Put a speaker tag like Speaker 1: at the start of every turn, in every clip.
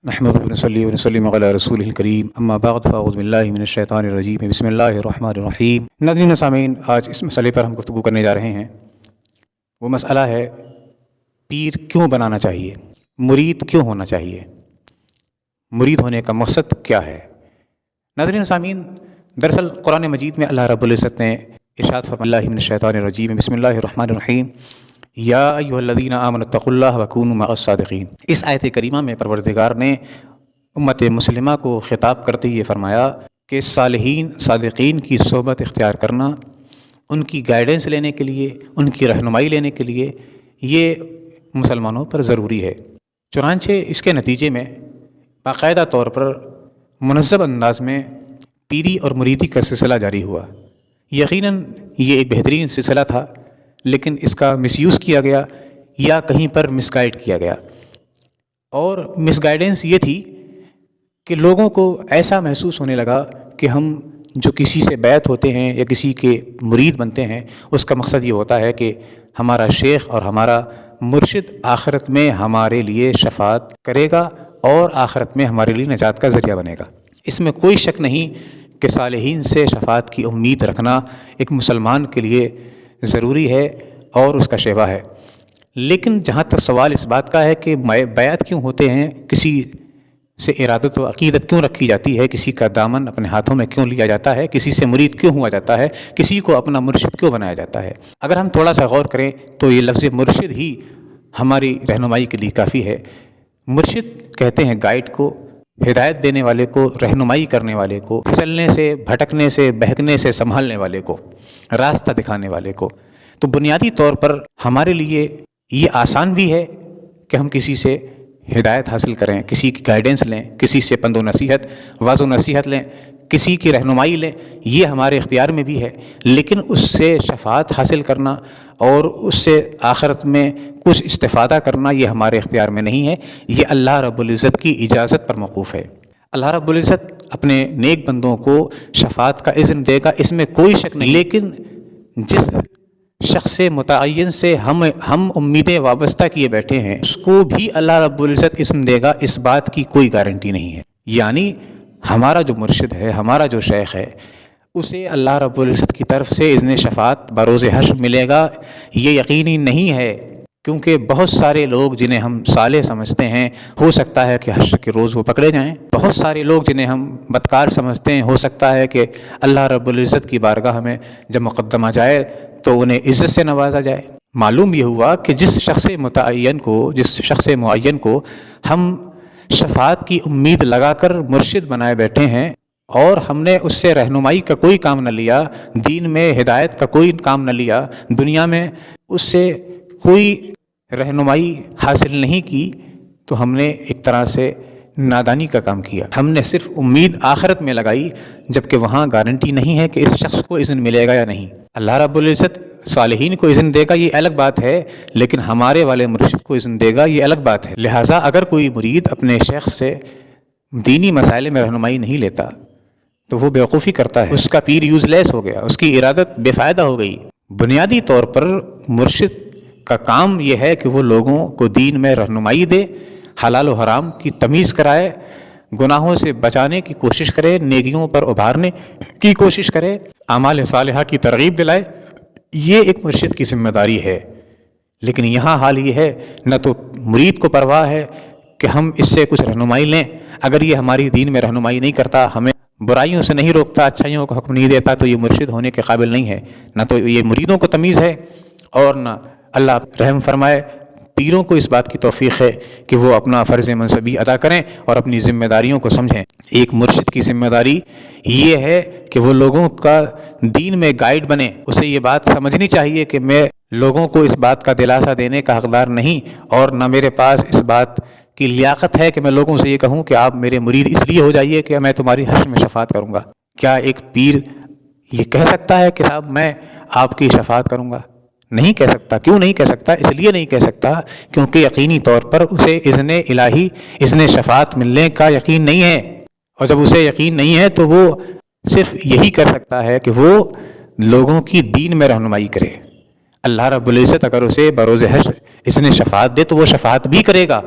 Speaker 1: نحمد ونصلی ونسلم علی رسول الکریم اما بعد فاعوذ باللہ من الشیطان الرجیم بسم اللہ الرحمن الرحیم۔ ناظرین و سامعین، آج اس مسئلے پر ہم گفتگو کرنے جا رہے ہیں۔ وہ مسئلہ ہے پیر کیوں بنانا چاہیے، مرید کیوں ہونا چاہیے، مرید ہونے کا مقصد کیا ہے۔ ناظرین و سامعین، دراصل قرآن مجید میں اللہ رب العزت نے ارشاد فرمایا اللہ من الشیطان الرجیم بسم اللہ الرحمن الرحیم یا ایھا الذین آمنوا اتقوا اللہ وکونوا مع الصادقین۔ اس آیت کریمہ میں پروردگار نے امت مسلمہ کو خطاب کرتے یہ فرمایا کہ صالحین صادقین کی صحبت اختیار کرنا، ان کی گائیڈنس لینے کے لیے، ان کی رہنمائی لینے کے لیے یہ مسلمانوں پر ضروری ہے۔ چنانچہ اس کے نتیجے میں باقاعدہ طور پر منظم انداز میں پیری اور مریدی کا سلسلہ جاری ہوا۔ یقیناً یہ ایک بہترین سلسلہ تھا، لیکن اس کا مس یوز کیا گیا یا کہیں پر مس گائیڈ کیا گیا، اور مس گائیڈنس یہ تھی کہ لوگوں کو ایسا محسوس ہونے لگا کہ ہم جو کسی سے بیعت ہوتے ہیں یا کسی کے مرید بنتے ہیں، اس کا مقصد یہ ہوتا ہے کہ ہمارا شیخ اور ہمارا مرشد آخرت میں ہمارے لیے شفاعت کرے گا اور آخرت میں ہمارے لیے نجات کا ذریعہ بنے گا۔ اس میں کوئی شک نہیں کہ صالحین سے شفاعت کی امید رکھنا ایک مسلمان کے لیے ضروری ہے اور اس کا شیوا ہے۔ لیکن جہاں تک سوال اس بات کا ہے کہ بیعت کیوں ہوتے ہیں، کسی سے ارادت و عقیدت کیوں رکھی جاتی ہے، کسی کا دامن اپنے ہاتھوں میں کیوں لیا جاتا ہے، کسی سے مرید کیوں ہوا جاتا ہے، کسی کو اپنا مرشد کیوں بنایا جاتا ہے، اگر ہم تھوڑا سا غور کریں تو یہ لفظ مرشد ہی ہماری رہنمائی کے لیے کافی ہے۔ مرشد کہتے ہیں گائیڈ کو، ہدایت دینے والے کو، رہنمائی کرنے والے کو، پھسلنے سے، بھٹکنے سے، بہکنے سے سنبھالنے والے کو، راستہ دکھانے والے کو۔ تو بنیادی طور پر ہمارے لیے یہ آسان بھی ہے کہ ہم کسی سے ہدایت حاصل کریں، کسی کی گائیڈنس لیں، کسی سے پند و نصیحت، واض و نصیحت لیں، کسی کی رہنمائی لیں، یہ ہمارے اختیار میں بھی ہے۔ لیکن اس سے شفاعت حاصل کرنا اور اس سے آخرت میں کچھ استفادہ کرنا یہ ہمارے اختیار میں نہیں ہے، یہ اللہ رب العزت کی اجازت پر موقوف ہے۔ اللہ رب العزت اپنے نیک بندوں کو شفاعت کا اذن دے گا، اس میں کوئی شک نہیں۔ لیکن جس شخص متعین سے ہم امیدیں وابستہ کیے بیٹھے ہیں، اس کو بھی اللہ رب العزت اذن دے گا، اس بات کی کوئی گارنٹی نہیں ہے۔ یعنی ہمارا جو مرشد ہے، ہمارا جو شیخ ہے، اسے اللہ رب العزت کی طرف سے اذن شفاعت بروز حشر ملے گا، یہ یقینی نہیں ہے، کیونکہ بہت سارے لوگ جنہیں ہم صالح سمجھتے ہیں ہو سکتا ہے کہ حشر کے روز وہ پکڑے جائیں، بہت سارے لوگ جنہیں ہم بدکار سمجھتے ہیں ہو سکتا ہے کہ اللہ رب العزت کی بارگاہ میں جب مقدمہ جائے تو انہیں عزت سے نوازا جائے۔ معلوم یہ ہوا کہ جس شخص معین کو ہم شفاعت کی امید لگا کر مرشد بنائے بیٹھے ہیں اور ہم نے اس سے رہنمائی کا کوئی کام نہ لیا، دین میں ہدایت کا کوئی کام نہ لیا، دنیا میں اس سے کوئی رہنمائی حاصل نہیں کی، تو ہم نے ایک طرح سے نادانی کا کام کیا۔ ہم نے صرف امید آخرت میں لگائی، جبکہ وہاں گارنٹی نہیں ہے کہ اس شخص کو اذن ملے گا یا نہیں۔ اللہ رب العزت صالحین کو اذن دے گا، یہ الگ بات ہے، لیکن ہمارے والے مرشد کو اذن دے گا، یہ الگ بات ہے۔ لہٰذا اگر کوئی مرید اپنے شیخ سے دینی مسائل میں رہنمائی نہیں لیتا تو وہ بیوقوفی کرتا ہے، اس کا پیر یوز لیس ہو گیا، اس کی ارادت بے فائدہ ہو گئی۔ بنیادی طور پر مرشد کا کام یہ ہے کہ وہ لوگوں کو دین میں رہنمائی دے، حلال و حرام کی تمیز کرائے، گناہوں سے بچانے کی کوشش کرے، نیکیوں پر ابھارنے کی کوشش کرے، اعمال صالحہ کی ترغیب دلائے، یہ ایک مرشد کی ذمہ داری ہے۔ لیکن یہاں حال یہ ہے، نہ تو مرید کو پرواہ ہے کہ ہم اس سے کچھ رہنمائی لیں، اگر یہ ہماری دین میں رہنمائی نہیں کرتا، ہمیں برائیوں سے نہیں روکتا، اچھائیوں کا حکم نہیں دیتا، تو یہ مرشد ہونے کے قابل نہیں ہے۔ نہ تو یہ مریدوں کو تمیز ہے اور نہ اللہ رحم فرمائے پیروں کو اس بات کی توفیق ہے کہ وہ اپنا فرض منصبی ادا کریں اور اپنی ذمہ داریوں کو سمجھیں۔ ایک مرشد کی ذمہ داری یہ ہے کہ وہ لوگوں کا دین میں گائیڈ بنے، اسے یہ بات سمجھنی چاہیے کہ میں لوگوں کو اس بات کا دلاسا دینے کا حقدار نہیں، اور نہ میرے پاس اس بات کی لیاقت ہے کہ میں لوگوں سے یہ کہوں کہ آپ میرے مرید اس لیے ہو جائیے کہ میں تمہاری حشر میں شفاعت کروں گا۔ کیا ایک پیر یہ کہہ سکتا ہے کہ صاحب میں آپ کی شفاعت کروں گا؟ نہیں کہہ سکتا۔ کیوں نہیں کہہ سکتا؟ اس لیے نہیں کہہ سکتا کیونکہ یقینی طور پر اسے اذن الہی، اذن شفاعت ملنے کا یقین نہیں ہے، اور جب اسے یقین نہیں ہے تو وہ صرف یہی کر سکتا ہے کہ وہ لوگوں کی دین میں رہنمائی کرے۔ اللہ رب العزت اگر اسے بروز حشر اذن شفاعت دے تو وہ شفاعت بھی کرے گا،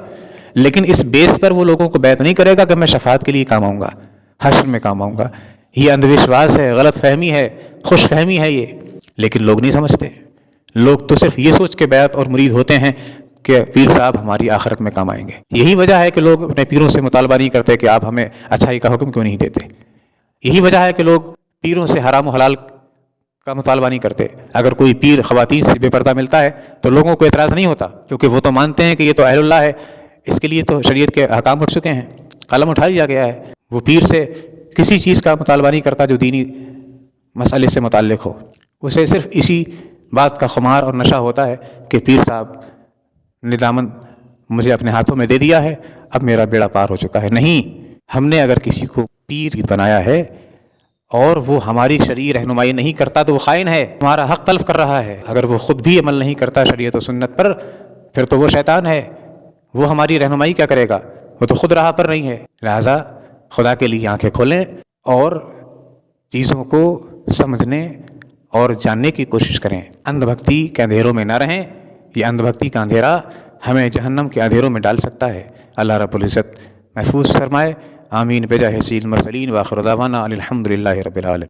Speaker 1: لیکن اس بیس پر وہ لوگوں کو بیعت نہیں کرے گا کہ میں شفاعت کے لیے کام آؤں گا، حشر میں کام آؤں گا۔ یہ اندھ وشواس ہے، غلط فہمی ہے، خوش فہمی ہے یہ، لیکن لوگ نہیں سمجھتے۔ لوگ تو صرف یہ سوچ کے بیعت اور مرید ہوتے ہیں کہ پیر صاحب ہماری آخرت میں کام آئیں گے۔ یہی وجہ ہے کہ لوگ اپنے پیروں سے مطالبہ نہیں کرتے کہ آپ ہمیں اچھائی کا حکم کیوں نہیں دیتے۔ یہی وجہ ہے کہ لوگ پیروں سے حرام و حلال کا مطالبہ نہیں کرتے۔ اگر کوئی پیر خواتین سے بے پردہ ملتا ہے تو لوگوں کو اعتراض نہیں ہوتا، کیونکہ وہ تو مانتے ہیں کہ یہ تو اہل اللہ ہے، اس کے لیے تو شریعت کے احکام اٹھ چکے ہیں، قلم اٹھا دیا گیا ہے۔ وہ پیر سے کسی چیز کا مطالبہ نہیں کرتا جو دینی مسئلے سے متعلق ہو، اسے صرف اسی بات کا خمار اور نشہ ہوتا ہے کہ پیر صاحب نے دامن مجھے اپنے ہاتھوں میں دے دیا ہے، اب میرا بیڑا پار ہو چکا ہے۔ نہیں، ہم نے اگر کسی کو پیر بنایا ہے اور وہ ہماری شرعی رہنمائی نہیں کرتا تو وہ خائن ہے، ہمارا حق تلف کر رہا ہے۔ اگر وہ خود بھی عمل نہیں کرتا شریعت و سنت پر، پھر تو وہ شیطان ہے، وہ ہماری رہنمائی کیا کرے گا؟ وہ تو خود راہ پر نہیں ہے۔ لہٰذا خدا کے لیے آنکھیں کھولیں اور چیزوں کو سمجھنے اور جاننے کی کوشش کریں۔ اندھ بھکتی کے اندھیروں میں نہ رہیں، یہ اندھ بھکتی کا اندھیرا ہمیں جہنم کے اندھیروں میں ڈال سکتا ہے۔ اللہ رب العزت محفوظ فرمائے، آمین بجاہ سید المرسلین، وآخر دعوانا الحمد للہ رب العالمین۔